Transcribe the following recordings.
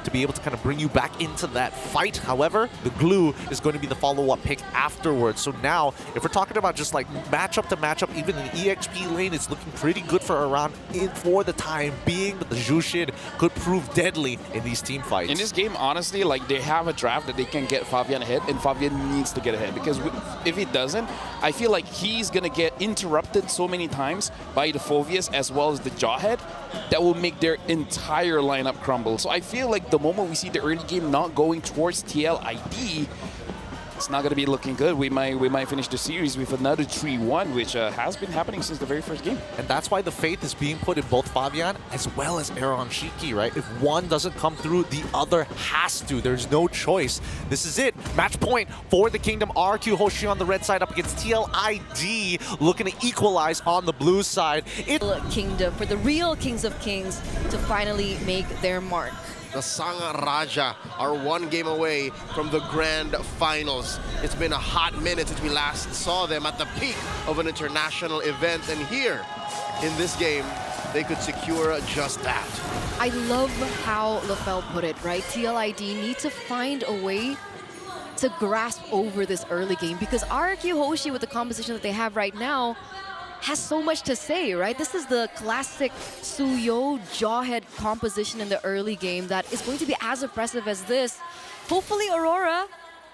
to be able to kind of bring you back into that fight. However, the glue is going to be the follow-up pick afterwards. So now, if we're talking about just like matchup to matchup, even in the EXP lane, it's looking pretty good for Aran for the time being, but the Jushin could prove deadly in these team fights. In this game, honestly, like they have a draft that they can get Fabian ahead, and Fabian needs to get ahead, because if he doesn't, I feel like he's gonna get interrupted so many times by the Phoveus as well as the Jawhead that will make their entire lineup crumble. So I feel like the moment we see the early game not going towards TLID, it's not going to be looking good. We might finish the series with another 3-1, which has been happening since the very first game. And that's why the faith is being put in both Fabian as well as Aaron Shiki, right? If one doesn't come through, the other has to. There's no choice. This is it. Match point for the Kingdom. RQ Hoshi on the red side up against TLID, looking to equalize on the blue side. Kingdom, for the real Kings of Kings to finally make their mark. The Sangha Raja are one game away from the grand finals. It's been a hot minute since we last saw them at the peak of an international event, and here in this game, they could secure just that. I love how LaFell put it, right? TLID need to find a way to grasp over this early game, because RQ Hoshi, with the composition that they have right now, has so much to say, right? This is the classic Suyo Jawhead composition in the early game that is going to be as impressive as this. Hopefully Aurora,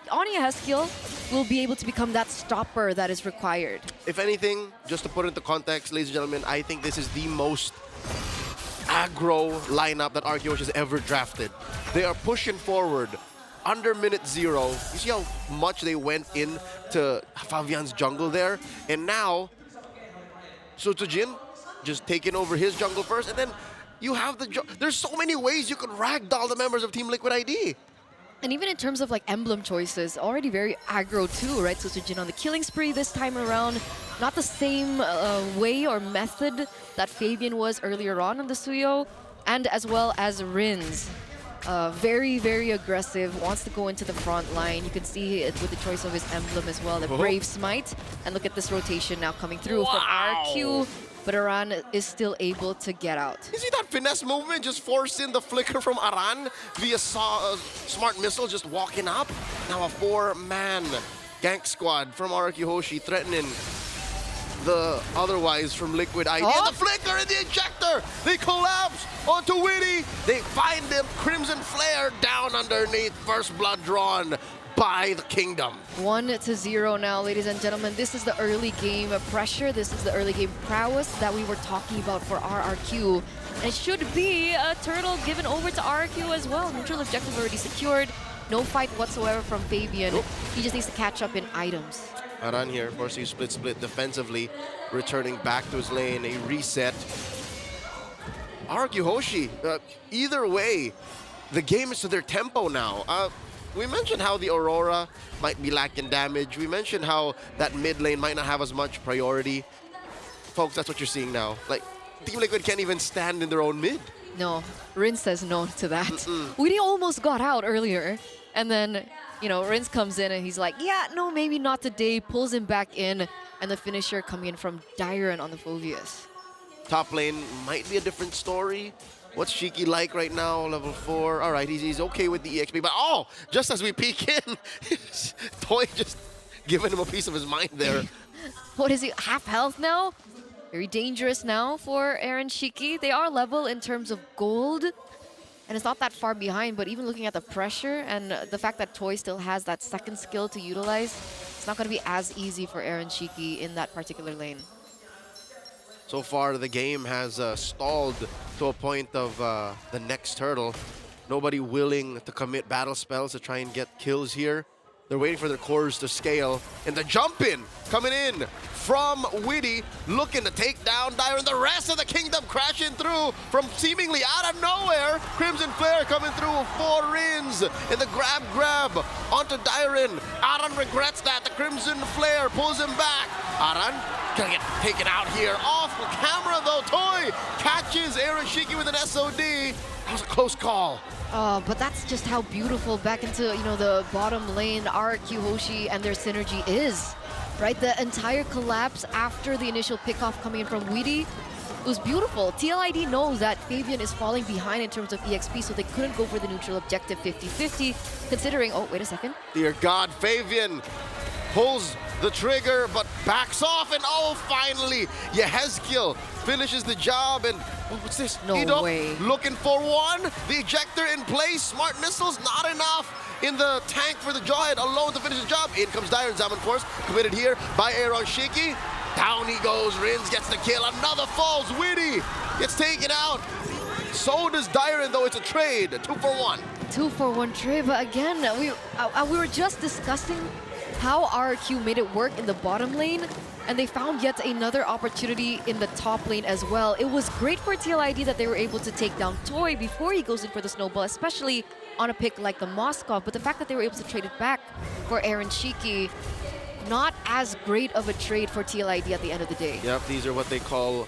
Anya has skill, will be able to become that stopper that is required. If anything, just to put it into context, ladies and gentlemen, I think this is the most aggro lineup that RQ Hoshi has ever drafted. They are pushing forward under minute 0. You see how much they went into Fabian's jungle there? And now, Sutujin just taking over his jungle first, and then you have there's so many ways you could ragdoll the members of Team Liquid ID. And even in terms of like emblem choices, already very aggro too, right? Sutujin on the killing spree this time around. Not the same way or method that Fabian was earlier on the Suyo, and as well as Rin's. Very, very aggressive, wants to go into the front line. You can see it with the choice of his emblem as well, the Brave Smite. And look at this rotation now coming through from RQ, but Aran is still able to get out. You see that finesse movement, just forcing the flicker from Aran via smart missile, just walking up. Now a 4-man gank squad from RQ Hoshi threatening the otherwise from Liquid ID. And the flicker and the ejector! They collapse onto Witty! They find him, Crimson Flare down underneath, first blood drawn by the Kingdom. 1-0 now, ladies and gentlemen. This is the early game pressure. This is the early game prowess that we were talking about for RRQ. And it should be a turtle given over to RRQ as well. Neutral objective already secured. No fight whatsoever from Fabian. He just needs to catch up in items. Aran here, forcing split defensively, returning back to his lane, a reset. RQ Hoshi, either way, the game is to their tempo now. We mentioned how the Aurora might be lacking damage. We mentioned how that mid lane might not have as much priority. Folks, that's what you're seeing now. Like, Team Liquid can't even stand in their own mid. No, Rin says no to that. We almost got out earlier, and then, you know, Rins comes in and he's like, yeah, no, maybe not today, pulls him back in, and the finisher coming in from Dyrennn on the Phoveus. Top lane might be a different story. What's Shiki like right now, level 4? All right, he's okay with the EXP, but just as we peek in, Toy just giving him a piece of his mind there. What is he, half health now? Very dangerous now for Aaron Shiki. They are level in terms of gold, and it's not that far behind, but even looking at the pressure and the fact that Toy still has that second skill to utilize, it's not going to be as easy for Aaron Shiki in that particular lane. So far, the game has stalled to a point of the next turtle. Nobody willing to commit battle spells to try and get kills here. They're waiting for their cores to scale. And the jump in coming in from Witty, looking to take down Dyrennn. The rest of the Kingdom crashing through from seemingly out of nowhere. Crimson Flare coming through with 4 Rins in the grab onto Dyrennn. Aran regrets that. The Crimson Flare pulls him back. Aran gonna get taken out here. Off camera though. Toy catches Aaron Shiki with an SOD. That was a close call. But that's just how beautiful back into, you know, the bottom lane RQ Hoshi and their synergy is, right? The entire collapse after the initial pickoff coming in from Witty It was beautiful. TLID knows that Fabian is falling behind in terms of EXP, so they couldn't go for the neutral objective 50-50, considering, oh, wait a second. Dear God, Fabian pulls the trigger, but backs off, and oh, finally, Yehezkiel finishes the job, and oh, what's this? No Edok way. looking for one. The ejector in place. Smart missiles, not enough. In the tank for the Jawhead alone to finish the job. In comes Dyrennn, Zaman Force, committed here by Aaron Shiki. Down he goes, Rins gets the kill. Another falls, Witty gets taken out. So does Dyrennn, though it's a trade, 2-for-1. 2-for-1 trade, but again, we were just discussing how RRQ made it work in the bottom lane, and they found yet another opportunity in the top lane as well. It was great for TLID that they were able to take down Toy before he goes in for the snowball, especially on a pick like the Moskov, but the fact that they were able to trade it back for Aaron Shiki, not as great of a trade for TLID at the end of the day. Yep, these are what they call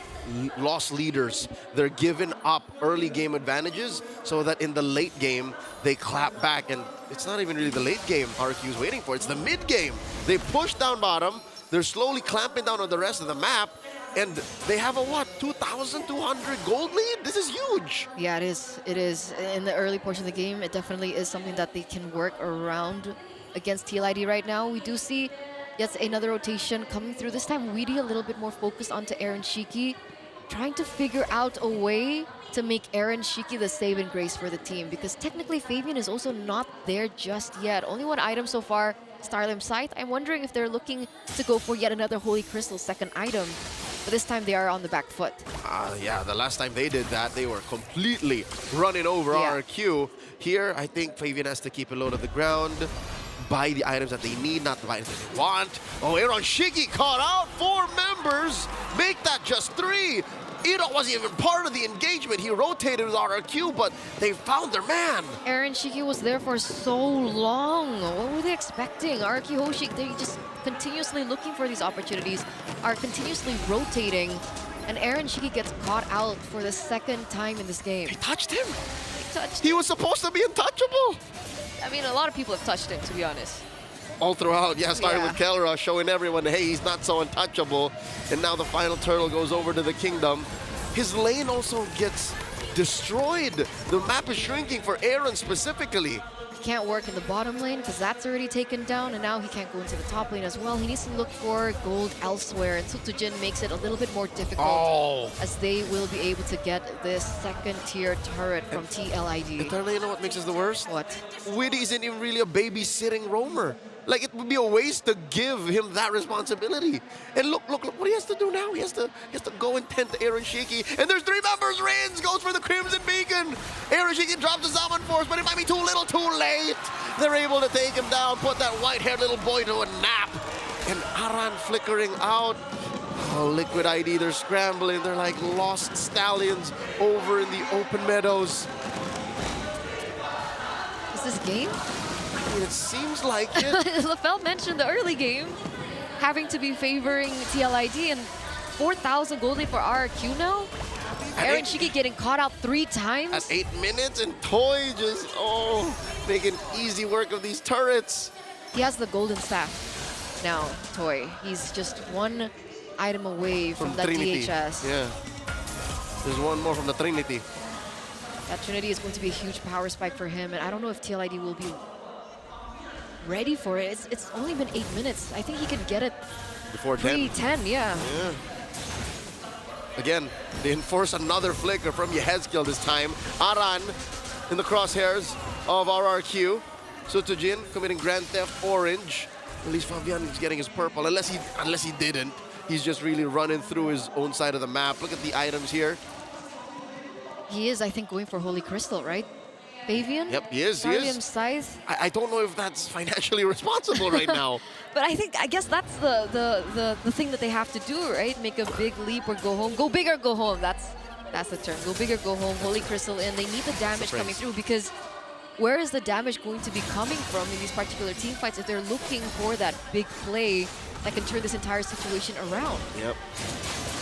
lost leaders. They're giving up early game advantages so that in the late game, they clap back. And it's not even really the late game RQ is waiting for. It's the mid game. They push down bottom. They're slowly clamping down on the rest of the map. And they have a, what, 2,200 gold lead? This is huge. Yeah, it is. It is. In the early portion of the game, it definitely is something that they can work around against TLID right now. We do see yet another rotation coming through. This time, Weedy a little bit more focused onto Aaron Shiki, trying to figure out a way to make Aaron Shiki the save and grace for the team, because technically Fabian is also not there just yet. Only one item so far, Starlim Scythe. I'm wondering if they're looking to go for yet another Holy Crystal second item. But this time they are on the back foot. Yeah, the last time they did that, they were completely running over RQ. Here, I think Fabian has to keep it low to the ground, buy the items that they need, not the items that they want. Oh, Aaron Shiki caught out 4 members. Make that just 3. Ito wasn't even part of the engagement. He rotated with RRQ, but they found their man. Aaron Shiki was there for so long. What were they expecting? RRQ Hoshi, they're just continuously looking for these opportunities, are continuously rotating, and Aaron Shiki gets caught out for the second time in this game. They touched him. They touched He him. was supposed to be untouchable. I mean, a lot of people have touched him, to be honest. All throughout, yeah, starting Yeah. with Kelra, showing everyone, hey, he's not so untouchable. And now the final turtle goes over to the kingdom. His lane also gets destroyed. The map is shrinking for Aaron specifically. He can't work in the bottom lane because that's already taken down, and now he can't go into the top lane as well. He needs to look for gold elsewhere, and Sutujin makes it a little bit more difficult as they will be able to get this second-tier turret from TLID. Eternally, you know what makes this the worst? What? Widdy isn't even really a babysitting roamer. Like, it would be a waste to give him that responsibility. And look what he has to do now. He has to go and tend to Aaron Shiki. And there's 3 members. Rins goes for the Crimson Beacon. Aaron Shiki drops the Zaman Force, but it might be too little, too late. They're able to take him down, put that white-haired little boy to a nap. And Aran flickering out. Oh, Liquid ID, they're scrambling. They're like lost stallions over in the open meadows. Is this game? I mean, it seems like it. LaFell mentioned the early game having to be favoring TLID, and 4,000 gold lead for RRQ now. Aaron Shiki getting caught out 3 times. At 8 minutes, and Toy just, making easy work of these turrets. He has the golden staff now, Toy. He's just 1 item away from that Trinity. DHS. Yeah. There's 1 more from the Trinity. That Trinity is going to be a huge power spike for him, and I don't know if TLID will be ready for it. It's only been 8 minutes. I think he can get it Before 10. pre-10, yeah. Yeah. Again, they enforce another flicker from Yehezkiel this time. Aran in the crosshairs of RRQ. Sutujin committing Grand Theft Orange. At least Fabian is getting his purple, unless he didn't. He's just really running through his own side of the map. Look at the items here. He is, I think, going for Holy Crystal, right? Fabian? Yep, he is. Starlium Scythe? I don't know if that's financially responsible right now. But I guess that's the thing that they have to do, right? Make a big leap or go home. Go big or go home. That's the term. Go big or go home. Holy Crystal in. They need the damage coming through, because where is the damage going to be coming from in these particular team fights if they're looking for that big play that can turn this entire situation around? Yep.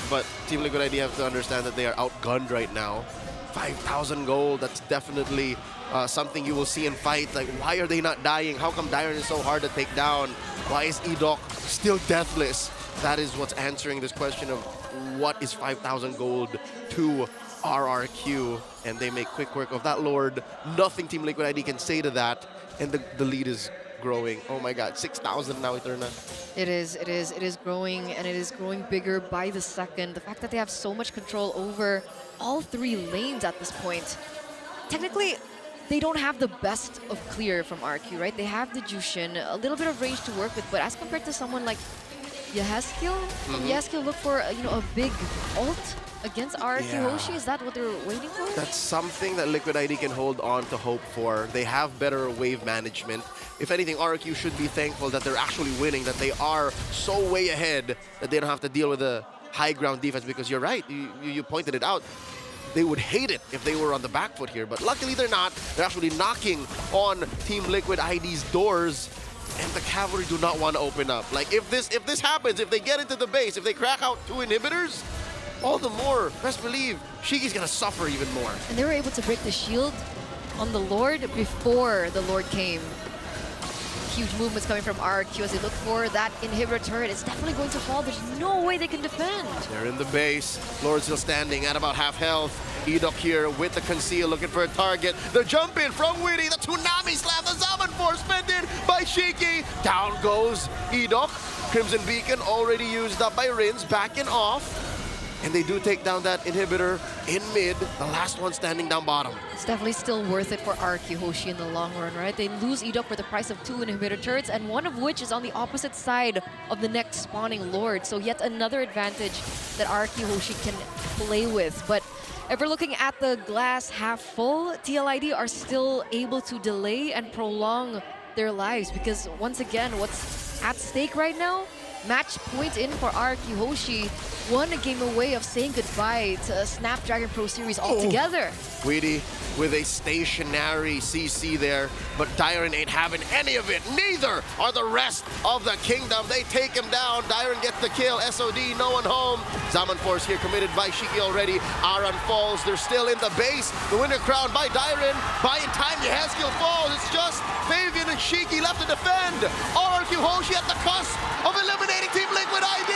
But Team Liquid ID have to understand that they are outgunned right now. 5,000 gold, that's definitely something you will see in fights. Like, why are they not dying? How come Dyrennn is so hard to take down? Why is Edok still deathless? That is what's answering this question of what is 5,000 gold to RRQ, and they make quick work of that Lord. Nothing Team Liquid ID can say to that, and the lead is growing. Oh my God, 6,000 now, Eterna. It is growing, and it is growing bigger by the second. The fact that they have so much control over all 3 lanes at this point. Technically, they don't have the best of clear from RQ, right? They have the Jushin, a little bit of range to work with, but as compared to someone like Yehezkiel, Yehezkiel look for a big ult against RQ Hoshi. Is that what they're waiting for? That's something that Liquid ID can hold on to hope for. They have better wave management. If anything, RQ should be thankful that they're actually winning, that they are so way ahead that they don't have to deal with a high ground defense, because you're right, you pointed it out. They would hate it if they were on the back foot here, but luckily they're not. They're actually knocking on Team Liquid ID's doors, and the Cavalry do not want to open up. Like, if this happens, if they get into the base, if they crack out 2 inhibitors, all the more, best believe, Shiki's gonna suffer even more. And they were able to break the shield on the Lord before the Lord came. Huge movements coming from RQ as they look for that inhibitor turret. It's definitely going to fall. There's no way they can defend. They're in the base. Lord still standing at about half health. Edok here with the conceal, looking for a target. The jump in from Witty. The Tsunami Slam. The Zaman Force spent in by Shiki. Down goes Edok. Crimson Beacon already used up by Rins. Backing off. And they do take down that inhibitor in mid. The last one standing down bottom. It's definitely still worth it for RQ Hoshi in the long run, right? They lose Edok for the price of 2 inhibitor turrets, and one of which is on the opposite side of the next spawning Lord. So yet another advantage that RQ Hoshi can play with. But if we're looking at the glass half full, TLID are still able to delay and prolong their lives, because once again, what's at stake right now? Match point in for RQ Hoshi. 1 game away of saying goodbye to a Snapdragon Pro Series altogether. Weedy with a stationary CC there, but Dyrennn ain't having any of it. Neither are the rest of the kingdom. They take him down. Dyrennn gets the kill. SOD, no one home. Zaman Force here committed by Shiki already. Aran falls. They're still in the base. The winner crowned by Dyrennn. Buying time, Yehezkiel falls. It's just Fabian and Shiki left to defend. RQ Hoshi at the cusp of eliminating Team Liquid ID.